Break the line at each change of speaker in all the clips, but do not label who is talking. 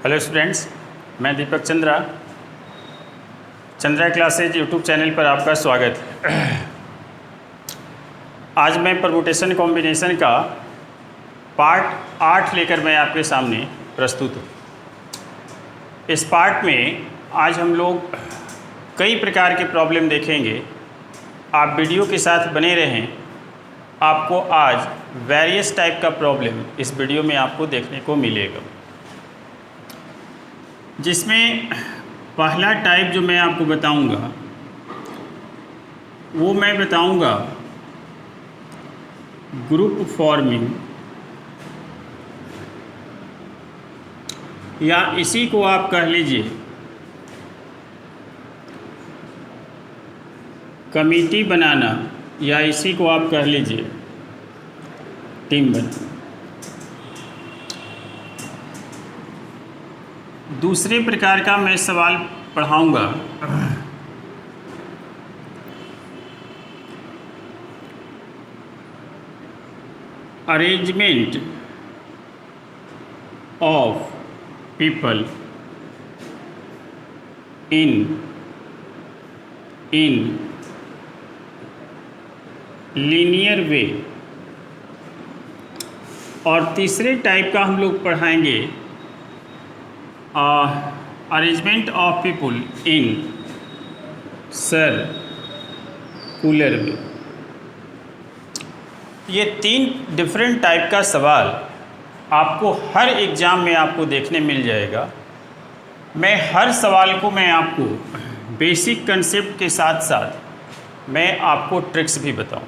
Hello students, मैं दीपक Chandra classes YouTube channel पर आपका स्वागत है। आज मैं परमुटेशन कॉम्बिनेशन का पार्ट 8 लेकर मैं आपके सामने प्रस्तुत हूँ। इस पार्ट में आज हम लोग कई प्रकार के प्रॉब्लम देखेंगे। आप वीडियो के साथ बने रहें। आपको आज वेरियस टाइप का प्रॉब्लम इस वीडियो में आपको देखने को मिलेगा, जिसमें पहला टाइप जो मैं आपको बताऊंगा वो मैं बताऊंगा ग्रुप फॉर्मिंग, या इसी को आप कह लीजिए कमिटी बनाना, या इसी को आप कह लीजिए टीम बनाना। दूसरे प्रकार का मैं सवाल पढ़ाऊंगा arrangement of people in linear way, और तीसरे टाइप का हम लोग पढ़ाएंगे arrangement of people in circular way. ये 3 डिफरेंट टाइप का सवाल आपको हर एग्ज़ाम में आपको देखने मिल जाएगा। मैं हर सवाल को मैं आपको बेसिक कंसेप्ट के साथ साथ मैं आपको ट्रिक्स भी बताऊं।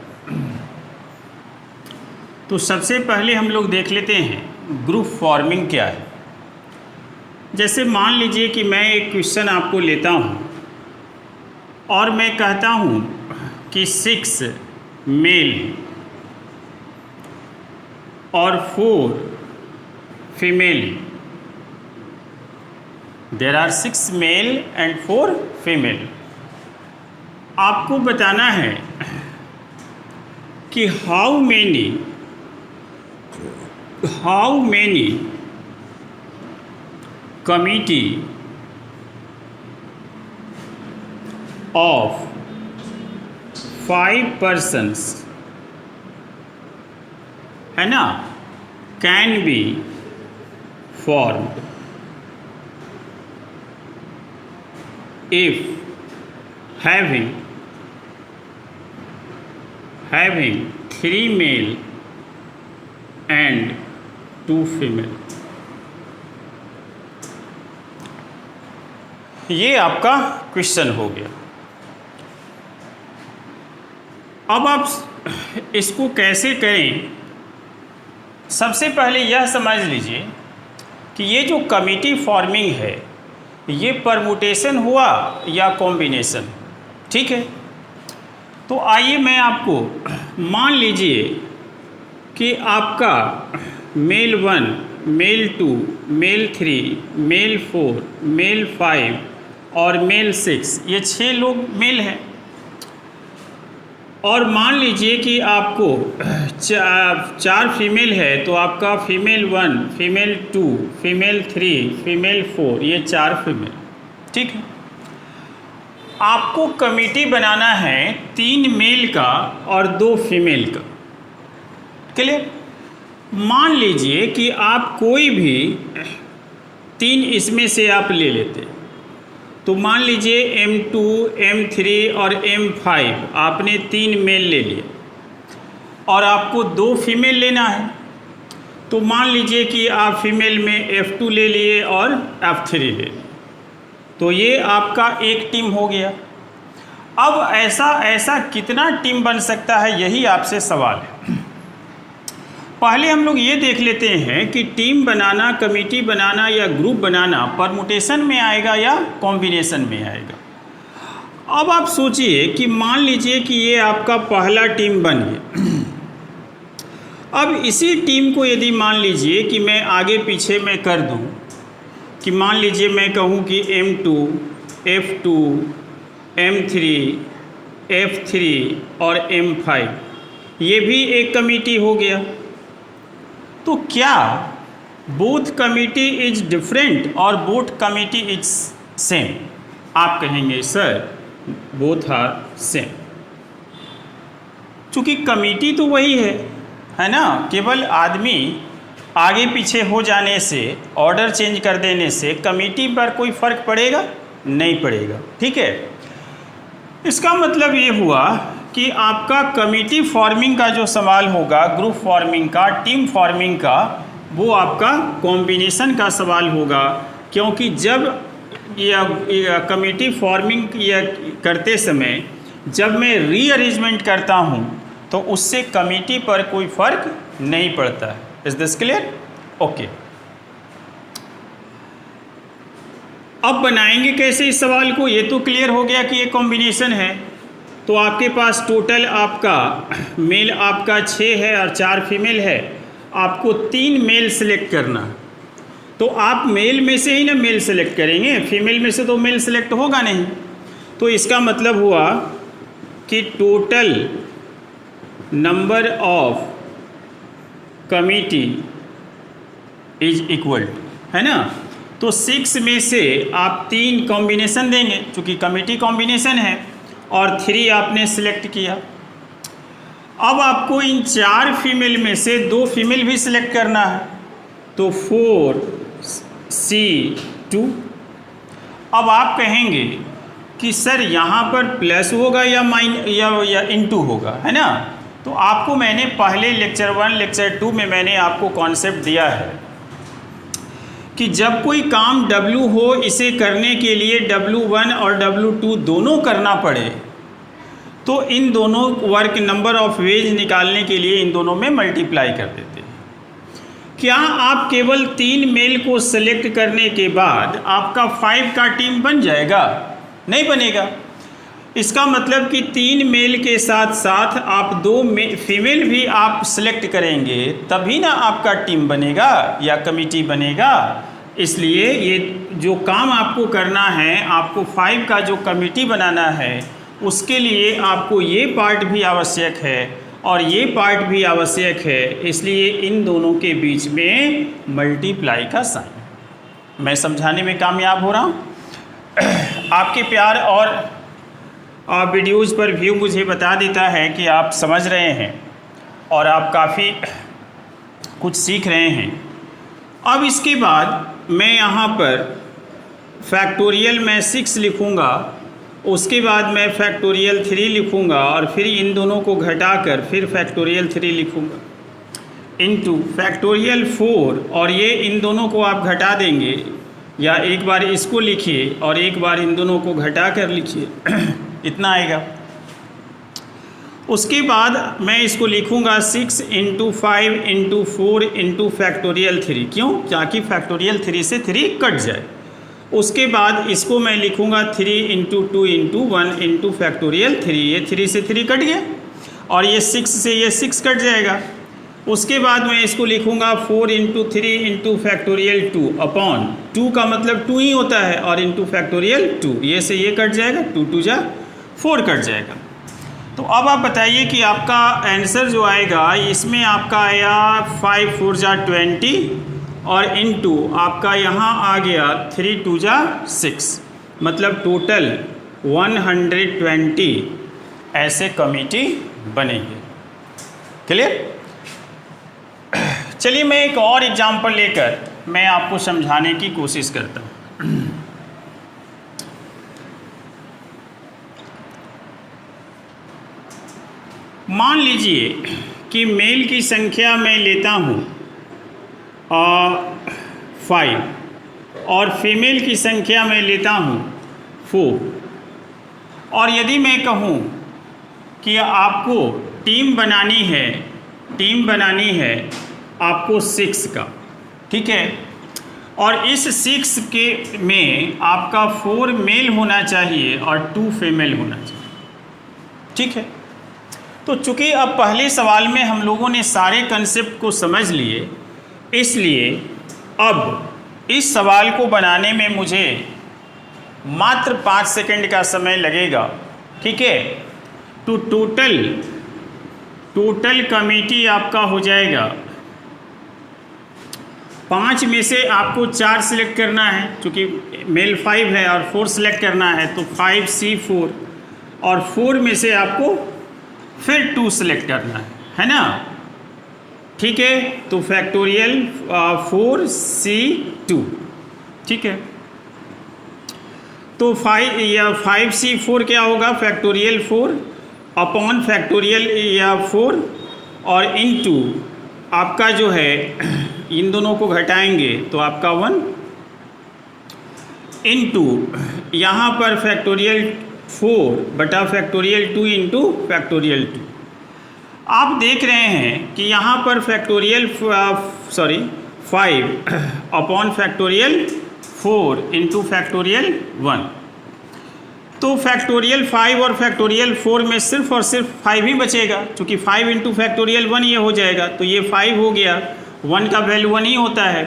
तो सबसे पहले हम लोग देख लेते हैं ग्रुप फॉर्मिंग क्या है। जैसे मान लीजिए कि मैं एक क्वेश्चन आपको लेता हूँ और मैं कहता हूँ कि 6 मेल और 4 female, there are 6 male and 4 female. आपको बताना है कि how many committee of 5 persons है ना can be formed if having 3 male and 2 female। ये आपका क्वेश्चन हो गया। अब आप इसको कैसे करें, सबसे पहले यह समझ लीजिए कि ये जो कमिटी फॉर्मिंग है ये परमुटेशन हुआ या कॉम्बिनेशन, ठीक है। तो आइए मैं आपको, मान लीजिए कि आपका male 1, male 2, male 3, male 4, male 5 और मेल 6, ये 6 लोग मेल हैं। और मान लीजिए कि आपको 4 फीमेल है, तो आपका फीमेल 1, फीमेल 2, फीमेल 3, फीमेल 4, ये 4 फीमेल, ठीक है। आपको कमिटी बनाना है 3 मेल का और 2 फीमेल का, क्लियर। मान लीजिए कि आप कोई भी 3 इसमें से आप ले लेते, तो मान लीजिए M2, M3 और M5 आपने 3 मेल ले लिए और आपको 2 फीमेल लेना है। तो मान लीजिए कि आप फीमेल में F2 ले लिए और F3 ले लिए, तो ये आपका एक टीम हो गया। अब ऐसा कितना टीम बन सकता है, यही आपसे सवाल है। पहले हम लोग ये देख लेते हैं कि टीम बनाना, कमिटी बनाना या ग्रुप बनाना परमुटेशन में आएगा या कॉम्बिनेशन में आएगा। अब आप सोचिए कि मान लीजिए कि ये आपका पहला टीम बन गया। अब इसी टीम को यदि मान लीजिए कि मैं आगे पीछे मैं कर दूं, कि मान लीजिए मैं कहूं कि M2, F2, M3, F3 और M5, ये भी एक कमिटी हो गया। तो क्या बोथ कमिटी इज डिफरेंट और बोथ कमिटी इज सेम। आप कहेंगे सर बोथ आर सेम, चूँकि कमिटी तो वही है ना, केवल आदमी आगे पीछे हो जाने से, ऑर्डर चेंज कर देने से कमिटी पर कोई फ़र्क पड़ेगा? नहीं पड़ेगा। ठीक है, इसका मतलब ये हुआ कि आपका कमिटी फॉर्मिंग का जो सवाल होगा, ग्रुप फॉर्मिंग का, टीम फॉर्मिंग का, वो आपका कॉम्बिनेशन का सवाल होगा, क्योंकि जब यह कमिटी फॉर्मिंग करते समय जब मैं रीअरेंजमेंट करता हूँ तो उससे कमिटी पर कोई फ़र्क नहीं पड़ता है। Is this clear? ओके, अब बनाएंगे कैसे इस सवाल को? ये तो क्लियर हो गया कि ये कॉम्बिनेशन है। तो आपके पास टोटल आपका मेल आपका 6 है और 4 फीमेल है। आपको 3 मेल सेलेक्ट करना, तो आप मेल में से ही ना मेल सेलेक्ट करेंगे, फीमेल में से तो मेल सेलेक्ट होगा नहीं। तो इसका मतलब हुआ कि total number of committee is equal, है ना। तो 6 में से आप 3 कॉम्बिनेशन देंगे, चूँकि कमिटी कॉम्बिनेशन है, और 3 आपने सेलेक्ट किया। अब आपको इन 4 फीमेल में से 2 फीमेल भी सिलेक्ट करना है, तो 4C2। अब आप कहेंगे कि सर यहाँ पर प्लस होगा या इनटू होगा, है ना। तो आपको मैंने पहले लेक्चर 1 लेक्चर 2 में मैंने आपको कॉन्सेप्ट दिया है कि जब कोई काम W हो, इसे करने के लिए W1 और W2 दोनों करना पड़े, तो इन दोनों वर्क नंबर ऑफ वेज निकालने के लिए इन दोनों में मल्टीप्लाई कर देते हैं। क्या आप केवल 3 मेल को सेलेक्ट करने के बाद आपका 5 का टीम बन जाएगा? नहीं बनेगा। इसका मतलब कि 3 मेल के साथ साथ आप 2 फीमेल भी आप सेलेक्ट करेंगे, तभी ना आपका टीम बनेगा या कमिटी बनेगा। इसलिए ये जो काम आपको करना है, आपको 5 का जो कमिटी बनाना है, उसके लिए आपको ये पार्ट भी आवश्यक है और ये पार्ट भी आवश्यक है। इसलिए इन दोनों के बीच में मल्टीप्लाई का साइन। मैं समझाने में कामयाब हो रहा हूँ। आपके प्यार और वीडियोज़ पर व्यू मुझे बता देता है कि आप समझ रहे हैं और आप काफ़ी कुछ सीख रहे हैं। अब इसके बाद मैं यहाँ पर फैक्टोरियल में 6 लिखूँगा, उसके बाद मैं फैक्टोरियल 3 लिखूँगा और फिर इन दोनों को घटाकर फिर फैक्टोरियल 3 लिखूँगा इनटू फैक्टोरियल 4, और ये इन दोनों को आप घटा देंगे, या एक बार इसको लिखिए और एक बार इन दोनों को घटा कर लिखिए इतना आएगा। उसके बाद मैं इसको लिखूँगा 6 × 5 × 4 × फैक्टोरियल 3। क्यों? ताकि फैक्टोरियल 3 से 3 कट जाए। उसके बाद इसको मैं लिखूँगा 3 × 2 × 1 × फैक्टोरियल 3। ये 3 से 3 कट गया और ये 6 से ये 6 कट जाएगा। उसके बाद मैं इसको लिखूँगा 4 × 3 × फैक्टोरियल 2 अपॉन 2 का मतलब 2 ही होता है, और इंटू फैक्टोरियल 2। ये से ये कट जाएगा, 2 2 जा 4 कट जाएगा। तो अब आप बताइए कि आपका आंसर जो आएगा, इसमें आपका आया 5 4 जा 20 और इनटू आपका यहाँ आ गया 3 2 जा 6, मतलब टोटल 120 ऐसे कमिटी बनेंगे। क्लियर? चलिए मैं एक और एग्जांपल लेकर मैं आपको समझाने की कोशिश करता हूँ। मान लीजिए कि मेल की संख्या मैं लेता हूँ 5 और फीमेल की संख्या मैं लेता हूँ 4, और यदि मैं कहूँ कि आपको टीम बनानी है आपको 6 का, ठीक है, और इस 6 के में आपका 4 मेल होना चाहिए और 2 फीमेल होना चाहिए, ठीक है। तो चूँकि अब पहले सवाल में हम लोगों ने सारे कंसेप्ट को समझ लिए, इसलिए अब इस सवाल को बनाने में मुझे मात्र 5 सेकंड का समय लगेगा, ठीक है। तो टोटल कमिटी आपका हो जाएगा 5 में से आपको 4 सिलेक्ट करना है, क्योंकि मेल 5 है और 4 सिलेक्ट करना है, तो 5C4, और 4 में से आपको फिर 2 सिलेक्ट करना है ना। ठीक है, तो फैक्टोरियल 4C2, ठीक है। तो 5C4 क्या होगा, फैक्टोरियल 4 अपॉन फैक्टोरियल 4 और इनटू आपका जो है इन दोनों को घटाएंगे तो आपका 1 इनटू यहाँ पर फैक्टोरियल 4 बटा फैक्टोरियल 2 इंटू फैक्टोरियल 2। आप देख रहे हैं कि यहाँ पर factorial 5 upon factorial 4 into factorial 1, तो फैक्टोरियल 5 और फैक्टोरियल 4 में सिर्फ और सिर्फ 5 ही बचेगा, क्योंकि 5 इंटू फैक्टोरियल 1 ये हो जाएगा, तो ये 5 हो गया, 1 का वैल्यू 1 ही होता है।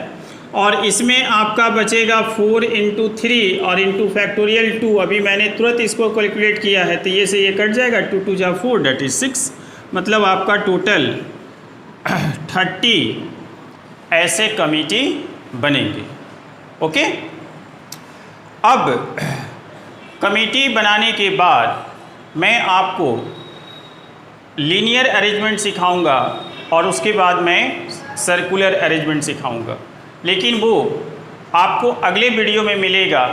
और इसमें आपका बचेगा 4 इंटू 3 और इंटू फैक्टोरियल 2, अभी मैंने तुरंत इसको कैलकुलेट किया है, तो ये से ये कट जाएगा, 2 2 जा 4 दैट इज 6, मतलब आपका टोटल 30 ऐसे कमिटी बनेंगे। ओके, अब कमेटी बनाने के बाद मैं आपको लीनियर अरेंजमेंट सिखाऊंगा और उसके बाद मैं सर्कुलर अरेंजमेंट सिखाऊंगा, लेकिन वो आपको अगले वीडियो में मिलेगा।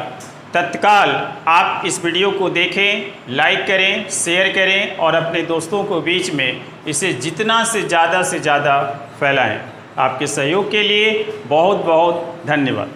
तत्काल आप इस वीडियो को देखें, लाइक करें, शेयर करें और अपने दोस्तों को बीच में इसे जितना से ज़्यादा फैलाएं। आपके सहयोग के लिए बहुत बहुत धन्यवाद।